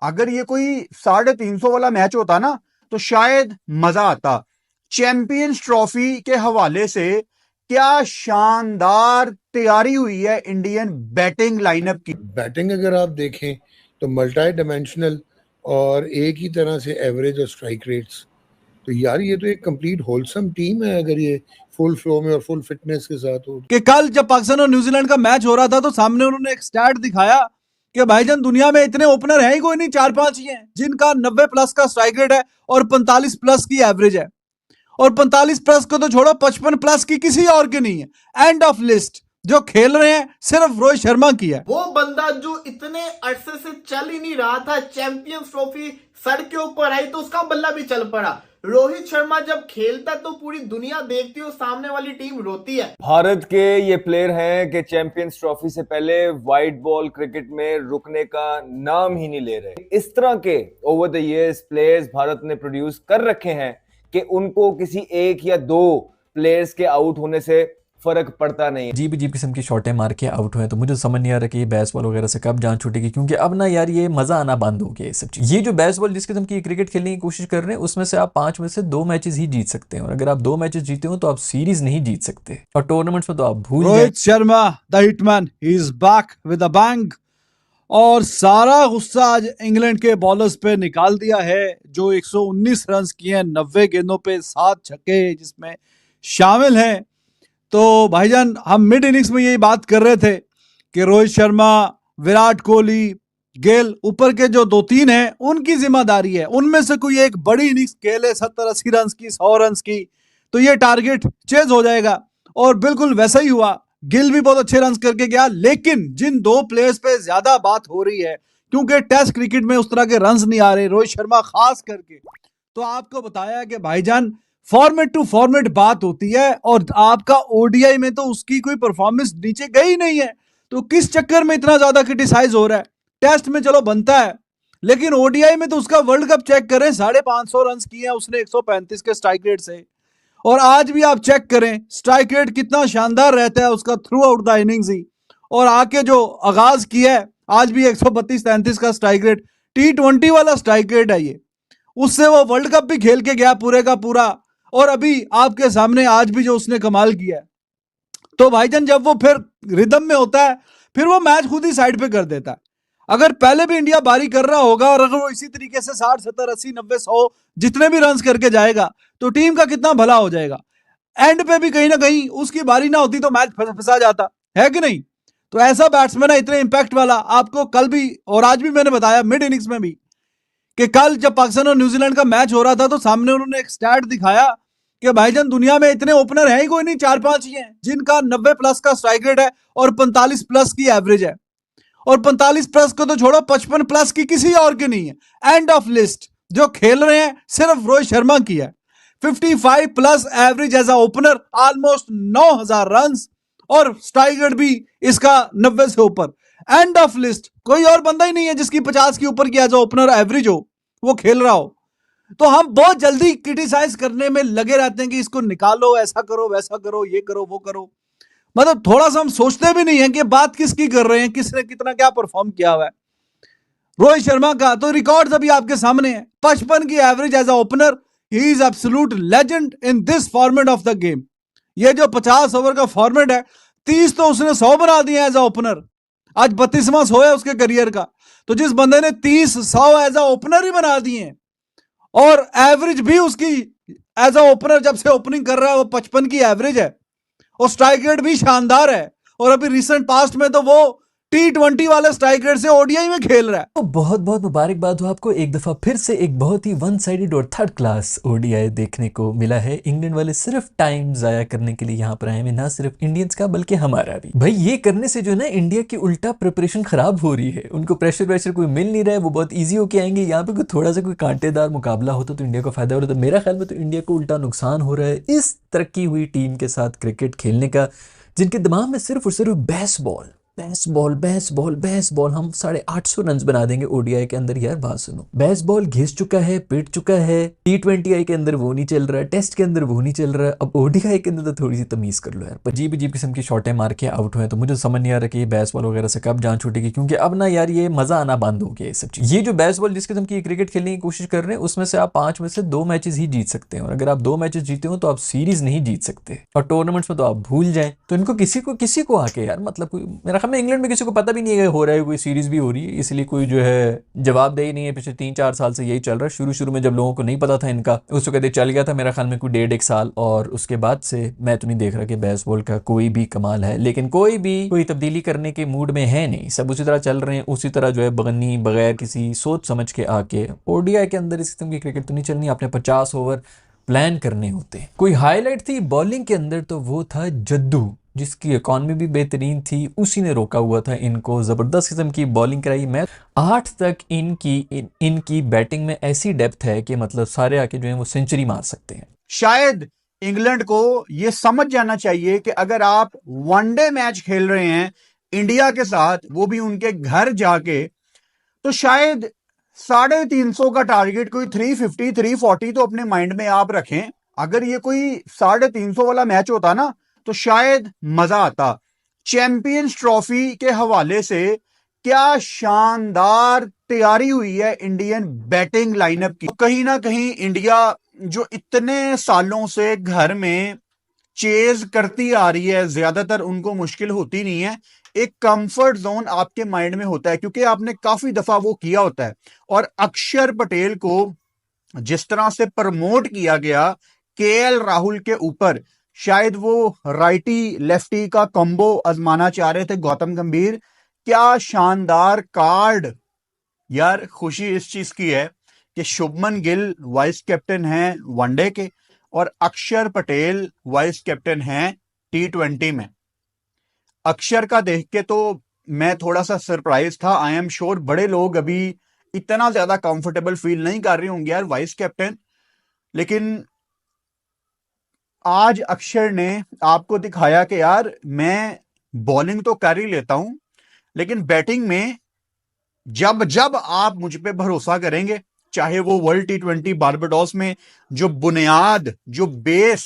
अगर ये कोई 350 वाला मैच होता ना तो शायद मजा आता। चैंपियंस ट्रॉफी के हवाले से क्या शानदार तैयारी हुई है इंडियन बैटिंग लाइनअप की। बैटिंग अगर आप देखें तो मल्टी डायमेंशनल और एक ही तरह से एवरेज और स्ट्राइक रेट्स, तो यार ये तो एक कंप्लीट होलसम टीम है अगर ये फुल फ्लो में और फुल फिटनेस के साथ हो। कि कल जब पाकिस्तान और न्यूजीलैंड का मैच हो रहा था तो सामने उन्होंने एक स्टैट दिखाया कि भाईजान दुनिया में इतने ओपनर है ही कोई नहीं, 4-5 ही हैं जिनका 90 प्लस का स्ट्राइक रेट है और 45 प्लस की एवरेज है। और 45 प्लस को तो छोड़ो, 55 प्लस की किसी और की नहीं है। And of list. जो खेल रहे हैं सिर्फ रोहित शर्मा की है। वो बंदा जो इतने अरसे से चल ही नहीं रहा था, चैंपियंस ट्रॉफी सर के ऊपर आई तो उसका बल्ला भी चल पड़ा। रोहित शर्मा जब खेलता तो पूरी दुनिया देखती है, सामने वाली टीम रोती है। भारत के ये प्लेयर हैं कि चैंपियंस ट्रॉफी से पहले व्हाइट बॉल क्रिकेट में रुकने का नाम ही नहीं ले रहे। इस तरह के over the years players Bharat ने प्रोड्यूस कर रखे हैं कि उनको किसी एक या दो प्लेयर्स के आउट होने से फर्क पड़ता नहीं। अजीब किस्म की शॉटें मार के आउट हुए, तो मुझे समझ नहीं आ रहा कि ये बेसबॉल वगैरह से कब जान छूटेगी, क्योंकि अब ना यार ये मजा आना बंद हो गया ये सब चीज। ये जो बेसबॉल जिस किस्म की क्रिकेट खेलने की कोशिश कर रहे हैं उसमें से आप 5 में से 2 मैचेस ही जीत सकते हैं, और अगर आप 2 मैचेस जीते हो तो आप सीरीज नहीं जीत सकते, और टूर्नामेंट्स में तो आप भूल गए। Rohit Sharma the hitman is back with a bang, और सारा गुस्सा आज इंग्लैंड के बॉलर्स पे निकाल दिया है जो 119 रन किए हैं 90 गेंदों पे, 7 छक्के जिसमें शामिल हैं। तो भाईजान हम मिड इनिंग्स में यही बात कर रहे थे कि रोहित शर्मा, विराट कोहली, गेल, ऊपर के जो 2-3 हैं उनकी जिम्मेदारी है, उनमें से कोई एक बड़ी इनिंग्स खेले 70-80 रन की, 100 रन की, तो ये टारगेट चेज हो जाएगा। और बिल्कुल वैसा ही हुआ। गिल भी बहुत अच्छे रन करके गया, लेकिन जिन 2 प्लेयर्स पे ज्यादा बात हो रही है क्योंकि टेस्ट क्रिकेट में उस तरह के रन नहीं आ रहे, रोहित शर्मा खास करके, तो आपको बताया कि भाईजान फॉर्मेट टू फॉर्मेट बात होती है, और आपका ओडीआई में तो उसकी कोई परफॉर्मेंस नीचे गई नहीं है, तो किस चक्कर में इतना ज्यादा क्रिटिसाइज हो रहा है। टेस्ट में चलो बनता है, लेकिन ओडीआई में तो उसका वर्ल्ड कप चेक करें, 550 रन किए हैं उसने 135 के स्ट्राइक रेट से, और आज भी आप चेक करें स्ट्राइक रेट कितना शानदार रहता है उसका थ्रू आउट द इनिंग्स ही। और आके जो आगाज किया है आज भी 132-33 का स्ट्राइक रेट, T20 वाला स्ट्राइक रेट है ये, उससे वो वर्ल्ड कप भी खेल के गया पूरे का पूरा, और अभी आपके सामने आज भी जो उसने कमाल किया है। तो भाईजान जब वो फिर रिदम में होता है फिर वो मैच खुद ही साइड पे कर देता है। अगर पहले भी इंडिया बारी कर रहा होगा और अगर वो इसी तरीके से 60, 70, 80, 90, 100 जितने भी रन करके जाएगा तो टीम का कितना भला हो जाएगा। एंड पे भी कहीं ना कहीं उसकी बारी ना होती तो मैच फंसा जाता है कि नहीं। तो ऐसा बैट्समैन है इतने इंपैक्ट वाला, आपको कल भी और आज भी मैंने बताया मिड इनिंग्स में भी कि कल जब पाकिस्तान और न्यूजीलैंड का मैच हो रहा था तो सामने उन्होंने एक स्टैट दिखाया कि भाईजान दुनिया में इतने ओपनर है ही कोई नहीं, 4-5 ही हैं जिनका 90 प्लस का स्ट्राइक रेट है और 45 प्लस की एवरेज है। और 45 प्लस को तो छोड़ो, 55 प्लस की किसी और की नहीं है। And of list. जो खेल रहे हैं सिर्फ रोहित शर्मा की है। 55 plus average as a opener, almost 9000 run, और स्ट्राइक रेट भी इसका 90 से ऊपर। End of list. कोई और बंदा ही नहीं है जिसकी 50 के ऊपर की एज अ ओपनर एवरेज हो, वो खेल रहा हो। तो हम बहुत जल्दी क्रिटिसाइज करने में लगे रहते हैं कि इसको निकालो, ऐसा करो, वैसा करो, ये करो, वो करो। मतलब थोड़ा सा हम सोचते भी नहीं है कि बात किसकी कर रहे हैं, किसने कितना क्या परफॉर्म किया हुआ है। रोहित शर्मा का तो रिकॉर्ड्स अभी आपके सामने है, 55 की average as a opener. He is absolute legend in this format of the game. ये जो 50 ओवर का फॉर्मेट है, 30 तो उसने 100 बना दिए एज अ ओपनर। आज 32वां 100 है उसके करियर का। तो जिस बंदे ने 30 100 एज अ ओपनर ही बना दिए, और एवरेज भी उसकी एज अ ओपनर जब से ओपनिंग कर रहा है वो 55 की एवरेज है, और स्ट्राइक रेट भी शानदार है। और अभी रिसेंट पास्ट में तो वो T20 वाले स्ट्राइक रेट से ओडीआई में खेल रहा है। तो बहुत बहुत मुबारकबाद हो आपको, एक दफा फिर से एक बहुत ही वन साइडेड और थर्ड क्लास ओडीआई देखने को मिला है। इंग्लैंड वाले सिर्फ टाइम जाया करने के लिए यहाँ पर आए हैं, ना सिर्फ इंडियंस का बल्कि हमारा भी। भाई ये करने से जो है ना इंडिया की उल्टा प्रिपरेशन खराब हो रही है। उनको प्रेशर कोई मिल नहीं रहा है, वो बहुत ईजी होके आएंगे। यहाँ पे कोई थोड़ा सा कोई कांटेदार मुकाबला होता तो इंडिया को फायदा हो रहा था। मेरा ख्याल में तो इंडिया को उल्टा नुकसान हो रहा है इस तरक्की हुई टीम के साथ क्रिकेट खेलने का, जिनके दिमाग में सिर्फ और सिर्फ बेसबॉल बहस बॉल हम 850 रन बना देंगे ओडीआई के अंदर। यार बात सुनो, बहस बॉल घिस चुका है, पिट चुका है। T20 के अंदर वो नहीं चल रहा है, टेस्ट के अंदर वो नहीं चल रहा है, अब ओडीआई के अंदर तो थोड़ी सी तमीज कर लो यार। पर अजीब अजीब किस्म की शॉटें मार के आउट हुए, तो मुझे समझ नहीं आ रहा कि ये बहस बॉल वगैरह से कब जान छूटेगी, क्योंकि अब ना यार ये मजा आना बंद हो गया ये सब चीज। ये जो बहस बॉल जिस किस्म की क्रिकेट खेलने की कोशिश कर रहे हैं, उसमें से आप 5 में से 2 मैचेस ही जीत सकते हैं, और अगर आप 2 मैचेस जीते हो तो आप सीरीज नहीं जीत सकते, और टूर्नामेंट्स में तो आप भूल जाएं। तो इनको किसी को आके यार, मतलब मेरा ख्याल में इंग्लैंड में किसी को पता भी नहीं है हो रहा है, कोई सीरीज भी हो रही है, इसलिए कोई जो है जवाबदेही नहीं है। पिछले 3-4 साल से यही चल रहा है। शुरू में जब लोगों को नहीं पता था इनका, उस वक्त चल गया था मेरा ख्याल में कोई 1.5-1 साल, और उसके बाद से मैं तो नहीं देख रहा कि बेसबॉल का कोई भी कमाल है। लेकिन कोई तब्दीली करने के मूड में है नहीं, सब उसी तरह चल रहे हैं, उसी तरह जो है बगनी बगैर किसी सोच समझ के आके। ओडीआई के अंदर इस किस्म की क्रिकेट तो नहीं चलनी, आपने 50 ओवर प्लान करने होते। कोई हाईलाइट थी बॉलिंग के अंदर तो वो था जद्दू, जिसकी इकॉनमी भी बेहतरीन थी, उसी ने रोका हुआ था इनको, जबरदस्त किस्म की बॉलिंग कराई। मैं 8 तक इनकी बैटिंग में ऐसी डेप्थ है कि मतलब सारे आके जो है वो सेंचुरी मार सकते हैं। शायद इंग्लैंड को यह समझ जाना चाहिए कि अगर आप वनडे मैच खेल रहे हैं इंडिया के साथ, वो भी उनके घर जाके, तो शायद 350 का टारगेट, कोई 350 340 तो अपने माइंड में आप रखें। अगर ये कोई 350 वाला मैच होता ना, तो शायद मजा आता। चैंपियंस ट्रॉफी के हवाले से क्या शानदार तैयारी हुई है इंडियन बैटिंग लाइनअप की। कहीं ना कहीं इंडिया जो इतने सालों से घर में चेज करती आ रही है, ज्यादातर उनको मुश्किल होती नहीं है। एक कंफर्ट जोन आपके माइंड में होता है, क्योंकि आपने काफी दफा वो किया होता है। और अक्षर पटेल को जिस तरह से प्रमोट किया गया केएल राहुल के ऊपर, शायद वो राइटी लेफ्टी का कॉम्बो आजमाना चाह रहे थे गौतम गंभीर। क्या शानदार कार्ड यार। खुशी इस चीज की है कि शुभमन गिल वाइस कैप्टन हैं वनडे के, और अक्षर पटेल वाइस कैप्टन हैं T20 में। अक्षर का देख के तो मैं थोड़ा सा सरप्राइज था। आई एम श्योर बड़े लोग अभी इतना ज्यादा कंफर्टेबल फील नहीं कर रहे होंगे यार वाइस कैप्टन, लेकिन आज अक्षर ने आपको दिखाया कि यार मैं बॉलिंग तो कर ही लेता हूं, लेकिन बैटिंग में जब जब आप मुझ पे भरोसा करेंगे, चाहे वो वर्ल्ड T20 बारबाडोस में जो बुनियाद, जो बेस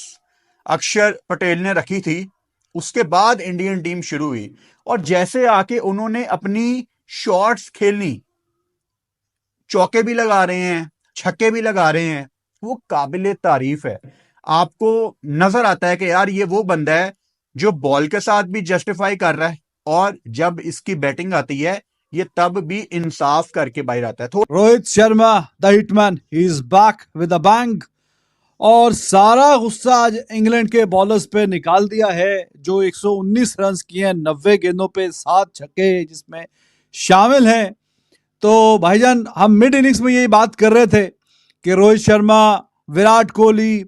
अक्षर पटेल ने रखी थी, उसके बाद इंडियन टीम शुरू हुई, और जैसे आके उन्होंने अपनी शॉट्स खेलनी, चौके भी लगा रहे हैं, छक्के भी लगा रहे हैं, वो काबिले तारीफ है। आपको नजर आता है कि यार ये वो बंदा है जो बॉल के साथ भी जस्टिफाई कर रहा है, और जब इसकी बैटिंग आती है ये तब भी इंसाफ करके बाहर आता है। Rohit Sharma the hitman he is back with a bang, और सारा गुस्सा आज इंग्लैंड के बॉलर्स पे निकाल दिया है, जो 119 रन किए हैं 90 गेंदों पे, 7 छक्के जिसमें शामिल हैं। तो भाईजान, हम मिड इनिंग्स में यही बात कर रहे थे कि रोहित शर्मा, विराट कोहली,